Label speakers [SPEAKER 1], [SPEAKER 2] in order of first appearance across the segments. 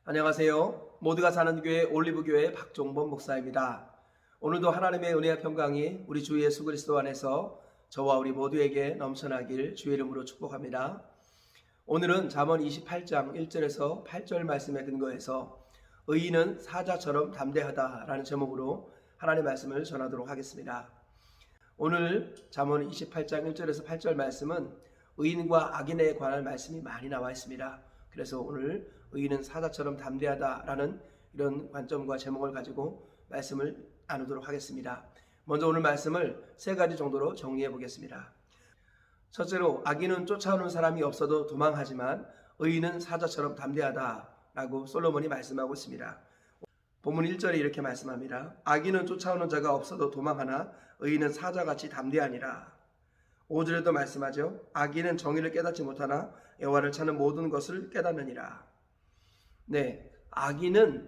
[SPEAKER 1] 안녕하세요. 모두가 사는 교회 올리브교회 박종범 목사입니다. 오늘도 하나님의 은혜와 평강이 우리 주 예수 그리스도 안에서 저와 우리 모두에게 넘쳐나길 주의 이름으로 축복합니다. 오늘은 잠언 28장 1절에서 8절 말씀에 근거해서 의인은 사자처럼 담대하다라는 제목으로 하나님의 말씀을 전하도록 하겠습니다. 오늘 잠언 28장 1절에서 8절 말씀은 의인과 악인에 관한 말씀이 많이 나와 있습니다. 그래서 오늘 의인은 사자처럼 담대하다라는 이런 관점과 제목을 가지고 말씀을 나누도록 하겠습니다. 먼저 오늘 말씀을 세 가지 정도로 정리해 보겠습니다. 첫째로 악인은 쫓아오는 사람이 없어도 도망하지만 의인은 사자처럼 담대하다라고 솔로몬이 말씀하고 있습니다. 본문 1절에 이렇게 말씀합니다. 악인은 쫓아오는 자가 없어도 도망하나 의인은 사자같이 담대하니라. 5절에도 말씀하죠. 악인은 정의를 깨닫지 못하나 여호와를 찾는 모든 것을 깨닫느니라. 네, 악인은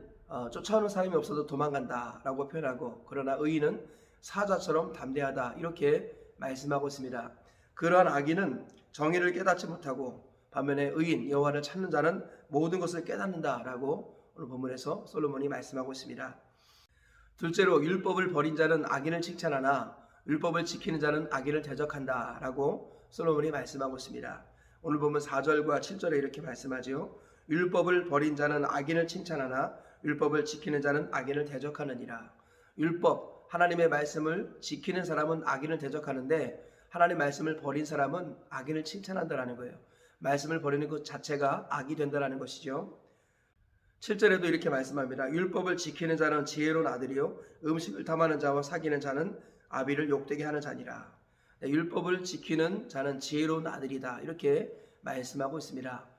[SPEAKER 1] 쫓아오는 사람이 없어도 도망간다 라고 표현하고, 그러나 의인은 사자처럼 담대하다 이렇게 말씀하고 있습니다. 그러한 악인은 정의를 깨닫지 못하고 반면에 의인 여호와를 찾는 자는 모든 것을 깨닫는다 라고 오늘 본문에서 솔로몬이 말씀하고 있습니다. 둘째로 율법을 버린 자는 악인을 칭찬하나 율법을 지키는 자는 악인을 대적한다 라고 솔로몬이 말씀하고 있습니다. 오늘 보면 4절과 7절에 이렇게 말씀하죠. 율법을 버린 자는 악인을 칭찬하나 율법을 지키는 자는 악인을 대적하느니라. 율법, 하나님의 말씀을 지키는 사람은 악인을 대적하는데 하나님의 말씀을 버린 사람은 악인을 칭찬한다라는 거예요. 말씀을 버리는 것 자체가 악이 된다라는 것이죠. 7절에도 이렇게 말씀합니다. 율법을 지키는 자는 지혜로운 아들이요 음식을 탐하는 자와 사귀는 자는 아비를 욕되게 하는 자니라. 율법을 지키는 자는 지혜로운 아들이다 이렇게 말씀하고 있습니다.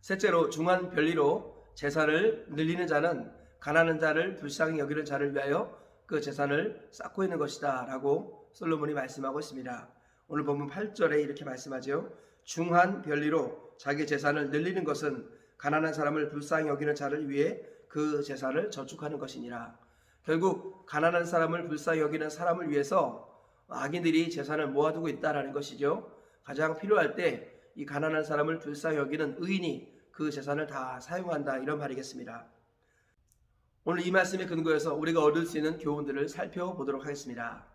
[SPEAKER 1] 셋째로 중한 별리로 재산을 늘리는 자는 가난한 자를 불쌍히 여기는 자를 위하여 그 재산을 쌓고 있는 것이다 라고 솔로몬이 말씀하고 있습니다. 오늘 본문 8절에 이렇게 말씀하죠. 중한 별리로 자기 재산을 늘리는 것은 가난한 사람을 불쌍히 여기는 자를 위해 그 재산을 저축하는 것이니라. 결국 가난한 사람을 불쌍히 여기는 사람을 위해서 악인들이 재산을 모아두고 있다라는 것이죠. 가장 필요할 때 이 가난한 사람을 불쌍히 여기는 의인이 그 재산을 다 사용한다 이런 말이겠습니다. 오늘 이 말씀에 근거해서 우리가 얻을 수 있는 교훈들을 살펴보도록 하겠습니다.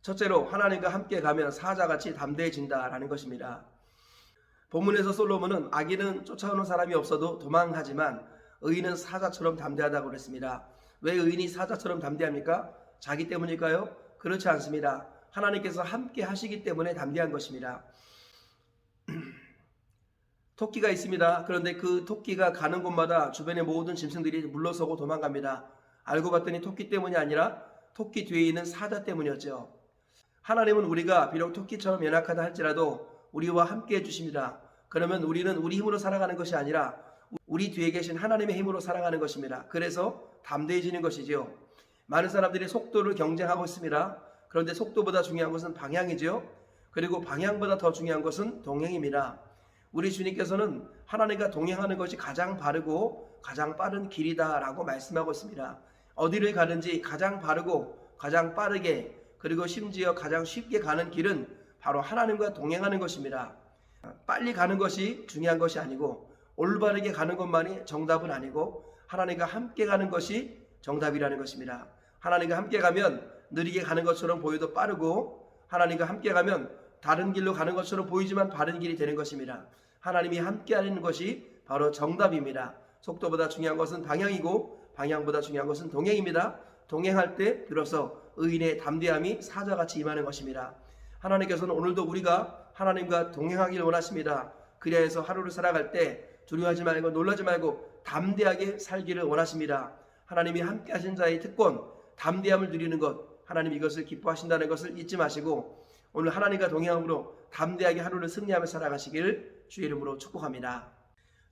[SPEAKER 1] 첫째로 하나님과 함께 가면 사자같이 담대해진다라는 것입니다. 본문에서 솔로몬은 악인은 쫓아오는 사람이 없어도 도망하지만 의인은 사자처럼 담대하다고 그랬습니다. 왜 의인이 사자처럼 담대합니까? 자기 때문일까요? 그렇지 않습니다. 하나님께서 함께 하시기 때문에 담대한 것입니다. 토끼가 있습니다. 그런데 그 토끼가 가는 곳마다 주변의 모든 짐승들이 물러서고 도망갑니다. 알고 봤더니 토끼 때문이 아니라 토끼 뒤에 있는 사자 때문이었죠. 하나님은 우리가 비록 토끼처럼 연약하다 할지라도 우리와 함께 해주십니다. 그러면 우리는 우리 힘으로 살아가는 것이 아니라 우리 뒤에 계신 하나님의 힘으로 살아가는 것입니다. 그래서 담대해지는 것이지요. 많은 사람들이 속도를 경쟁하고 있습니다. 그런데 속도보다 중요한 것은 방향이죠. 그리고 방향보다 더 중요한 것은 동행입니다. 우리 주님께서는 하나님과 동행하는 것이 가장 바르고 가장 빠른 길이다라고 말씀하고 있습니다. 어디를 가든지 가장 바르고 가장 빠르게 그리고 심지어 가장 쉽게 가는 길은 바로 하나님과 동행하는 것입니다. 빨리 가는 것이 중요한 것이 아니고 올바르게 가는 것만이 정답은 아니고 하나님과 함께 가는 것이 정답이라는 것입니다. 하나님과 함께 가면 느리게 가는 것처럼 보여도 빠르고 하나님과 함께 가면 다른 길로 가는 것처럼 보이지만 바른 길이 되는 것입니다. 하나님이 함께 하는 것이 바로 정답입니다. 속도보다 중요한 것은 방향이고 방향보다 중요한 것은 동행입니다. 동행할 때 비로소 의인의 담대함이 사자같이 임하는 것입니다. 하나님께서는 오늘도 우리가 하나님과 동행하기를 원하십니다. 그리하여 해서 하루를 살아갈 때 두려워하지 말고 놀라지 말고 담대하게 살기를 원하십니다. 하나님이 함께 하신 자의 특권, 담대함을 누리는 것, 하나님 이것을 기뻐하신다는 것을 잊지 마시고 오늘 하나님과 동행함으로 담대하게 하루를 승리하며 살아가시길 주의 이름으로 축복합니다.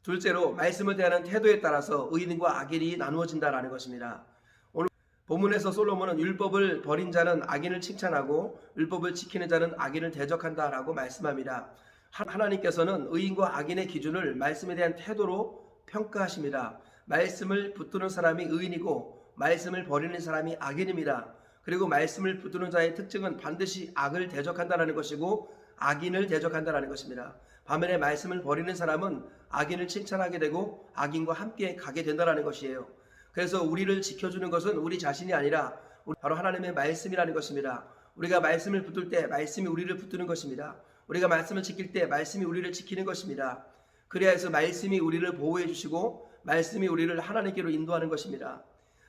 [SPEAKER 1] 둘째로 말씀을 대하는 태도에 따라서 의인과 악인이 나누어진다라는 것입니다. 오늘 본문에서 솔로몬은 율법을 버린 자는 악인을 칭찬하고 율법을 지키는 자는 악인을 대적한다라고 말씀합니다. 하나님께서는 의인과 악인의 기준을 말씀에 대한 태도로 평가하십니다. 말씀을 붙드는 사람이 의인이고 말씀을 버리는 사람이 악인입니다. 그리고 말씀을 붙드는 자의 특징은 반드시 악을 대적한다는 것이고 악인을 대적한다는 것입니다. 반면에 말씀을 버리는 사람은 악인을 칭찬하게 되고 악인과 함께 가게 된다는 것이에요. 그래서 우리를 지켜주는 것은 우리 자신이 아니라 바로 하나님의 말씀이라는 것입니다. 우리가 말씀을 붙들 때 말씀이 우리를 붙드는 것입니다. 우리가 말씀을 지킬 때 말씀이 우리를 지키는 것입니다. 그래야 해서 말씀이 우리를 보호해 주시고 말씀이 우리를 하나님께로 인도하는 것입니다.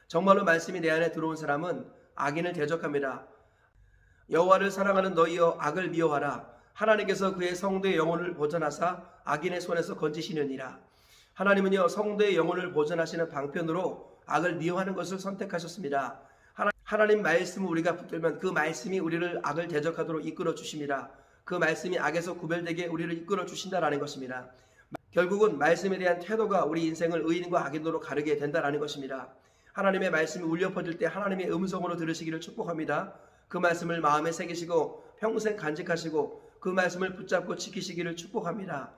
[SPEAKER 1] 정말로 말씀이 내 안에 들어온 사람은 악인을 대적합니다. 여호와를 사랑하는 너희여 악을 미워하라. 하나님께서 그의 성도의 영혼을 보전하사 악인의 손에서 건지시느니라. 하나님은요, 성도의 영혼을 보전하시는 방편으로 악을 미워하는 것을 선택하셨습니다. 하나님 말씀을 우리가 붙들면 그 말씀이 우리를 악을 대적하도록 이끌어 주십니다. 그 말씀이 악에서 구별되게 우리를 이끌어 주신다라는 것입니다. 결국은 말씀에 대한 태도가 우리 인생을 의인과 악인으로 가르게 된다라는 것입니다. 하나님의 말씀이 울려 퍼질 때 하나님의 음성으로 들으시기를 축복합니다. 그 말씀을 마음에 새기시고 평생 간직하시고 그 말씀을 붙잡고 지키시기를 축복합니다.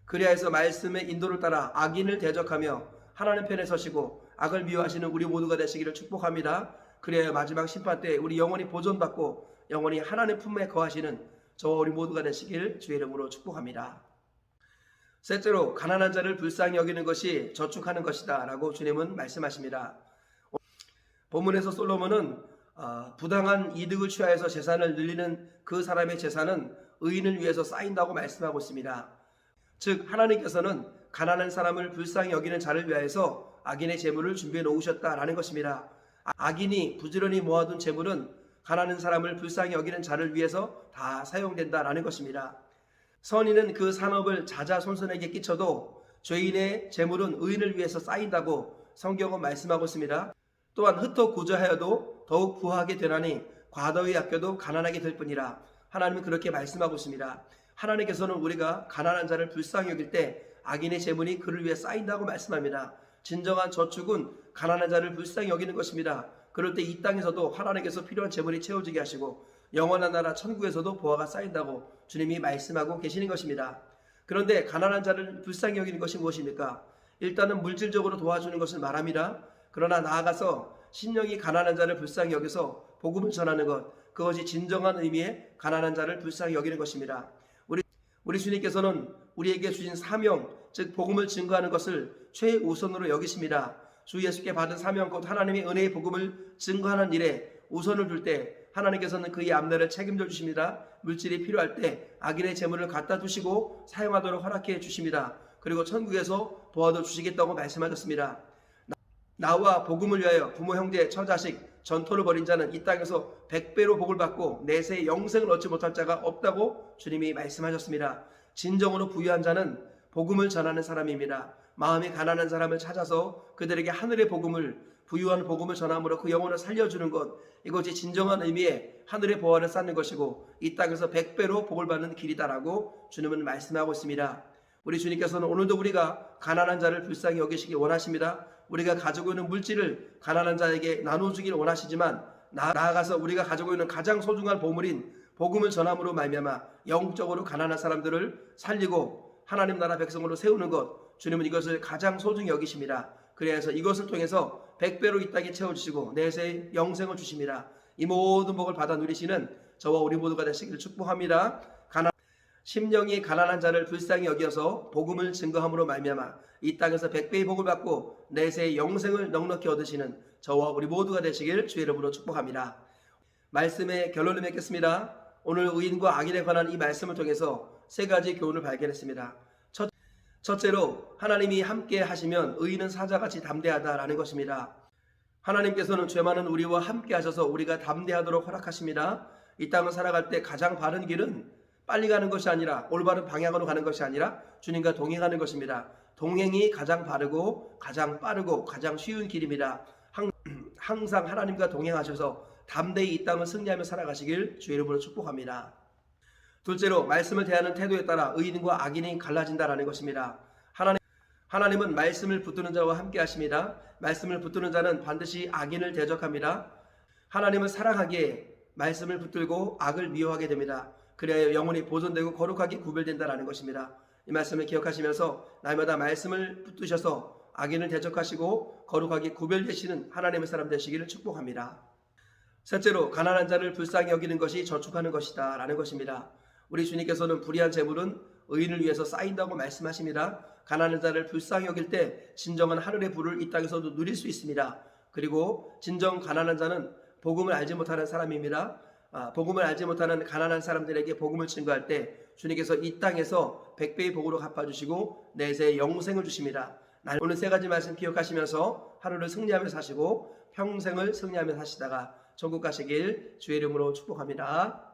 [SPEAKER 1] 그리하여 해서 말씀의 인도를 따라 악인을 대적하며 하나님 편에 서시고 악을 미워하시는 우리 모두가 되시기를 축복합니다. 그래야 마지막 심판 때 우리 영원히 보존받고 영원히 하나님 품에 거하시는 저와 우리 모두가 되시길 주의 이름으로 축복합니다. 셋째로 가난한 자를 불쌍히 여기는 것이 저축하는 것이다 라고 주님은 말씀하십니다. 본문에서 솔로몬은 부당한 이득을 취하여서 재산을 늘리는 그 사람의 재산은 의인을 위해서 쌓인다고 말씀하고 있습니다. 즉 하나님께서는 가난한 사람을 불쌍히 여기는 자를 위하여서 악인의 재물을 준비해 놓으셨다라는 것입니다. 악인이 부지런히 모아둔 재물은 가난한 사람을 불쌍히 여기는 자를 위해서 다 사용된다라는 것입니다. 선인은 그 산업을 자자손손에게 끼쳐도 죄인의 재물은 의인을 위해서 쌓인다고 성경은 말씀하고 있습니다. 또한 흩어 구제하여도 더욱 부하게 되나니 과도히 아껴도 가난하게 될 뿐이라. 하나님은 그렇게 말씀하고 있습니다. 하나님께서는 우리가 가난한 자를 불쌍히 여길 때 악인의 재물이 그를 위해 쌓인다고 말씀합니다. 진정한 저축은 가난한 자를 불쌍히 여기는 것입니다. 그럴 때 이 땅에서도 하나님께서 필요한 재물이 채워지게 하시고 영원한 나라 천국에서도 보화가 쌓인다고 주님이 말씀하고 계시는 것입니다. 그런데 가난한 자를 불쌍히 여기는 것이 무엇입니까? 일단은 물질적으로 도와주는 것을 말합니다. 그러나 나아가서 심령이 가난한 자를 불쌍히 여겨서 복음을 전하는 것, 그것이 진정한 의미의 가난한 자를 불쌍히 여기는 것입니다. 우리 주님께서는 우리에게 주신 사명, 즉 복음을 증거하는 것을 최우선으로 여기십니다. 주 예수께 받은 사명 곧 하나님의 은혜의 복음을 증거하는 일에 우선을 둘 때 하나님께서는 그의 앞날을 책임져 주십니다. 물질이 필요할 때 악인의 재물을 갖다 두시고 사용하도록 허락해 주십니다. 그리고 천국에서 도와도 주시겠다고 말씀하셨습니다. 나와 복음을 위하여 부모 형제 처자식 전토를 벌인 자는 이 땅에서 100배로 복을 받고 내세의 영생을 얻지 못할 자가 없다고 주님이 말씀하셨습니다. 진정으로 부유한 자는 복음을 전하는 사람입니다. 마음이 가난한 사람을 찾아서 그들에게 하늘의 복음을, 부유한 복음을 전함으로 그 영혼을 살려주는 것, 이것이 진정한 의미의 하늘의 보화를 쌓는 것이고 이 땅에서 100배로 복을 받는 길이다라고 주님은 말씀하고 있습니다. 우리 주님께서는 오늘도 우리가 가난한 자를 불쌍히 여기시기 원하십니다. 우리가 가지고 있는 물질을 가난한 자에게 나눠주길 원하시지만 나아가서 우리가 가지고 있는 가장 소중한 보물인 복음을 전함으로 말미암아 영적으로 가난한 사람들을 살리고 하나님 나라 백성으로 세우는 것, 주님은 이것을 가장 소중히 여기십니다. 그래서 이것을 통해서 100배로 이 땅에 채워주시고 내세의 영생을 주십니다. 이 모든 복을 받아 누리시는 저와 우리 모두가 되시기를 축복합니다. 심령이 가난한 자를 불쌍히 여겨서 복음을 증거함으로 말미암아 이 땅에서 100배의 복을 받고 내세의 영생을 넉넉히 얻으시는 저와 우리 모두가 되시길 주의 이름으로 축복합니다. 말씀의 결론을 맺겠습니다. 오늘 의인과 악인에 관한 이 말씀을 통해서 세 가지 교훈을 발견했습니다. 첫째로 하나님이 함께 하시면 의인은 사자같이 담대하다라는 것입니다. 하나님께서는 죄 많은 우리와 함께 하셔서 우리가 담대하도록 허락하십니다. 이 땅을 살아갈 때 가장 바른 길은 빨리 가는 것이 아니라 올바른 방향으로 가는 것이 아니라 주님과 동행하는 것입니다. 동행이 가장 바르고 가장 빠르고 가장 쉬운 길입니다. 항상 하나님과 동행하셔서 담대히 이 땅을 승리하며 살아가시길 주의 이름으로 축복합니다. 둘째로 말씀을 대하는 태도에 따라 의인과 악인이 갈라진다라는 것입니다. 하나님은 말씀을 붙드는 자와 함께 하십니다. 말씀을 붙드는 자는 반드시 악인을 대적합니다. 하나님은 사랑하기에 말씀을 붙들고 악을 미워하게 됩니다. 그래야 영혼이 보존되고 거룩하게 구별된다라는 것입니다. 이 말씀을 기억하시면서 날마다 말씀을 붙드셔서 악인을 대적하시고 거룩하게 구별되시는 하나님의 사람 되시기를 축복합니다. 셋째로 가난한 자를 불쌍히 여기는 것이 저축하는 것이다 라는 것입니다. 우리 주님께서는 불의한 재물은 의인을 위해서 쌓인다고 말씀하십니다. 가난한 자를 불쌍히 여길 때 진정한 하늘의 불을 이 땅에서도 누릴 수 있습니다. 그리고 진정 가난한 자는 복음을 알지 못하는 사람입니다. 복음을 알지 못하는 가난한 사람들에게 복음을 증거할 때 주님께서 이 땅에서 100배의 복으로 갚아주시고 내세의 영생을 주십니다. 오늘 세 가지 말씀 기억하시면서 하루를 승리하며 사시고 평생을 승리하며 사시다가 천국 가시길 주의 이름으로 축복합니다.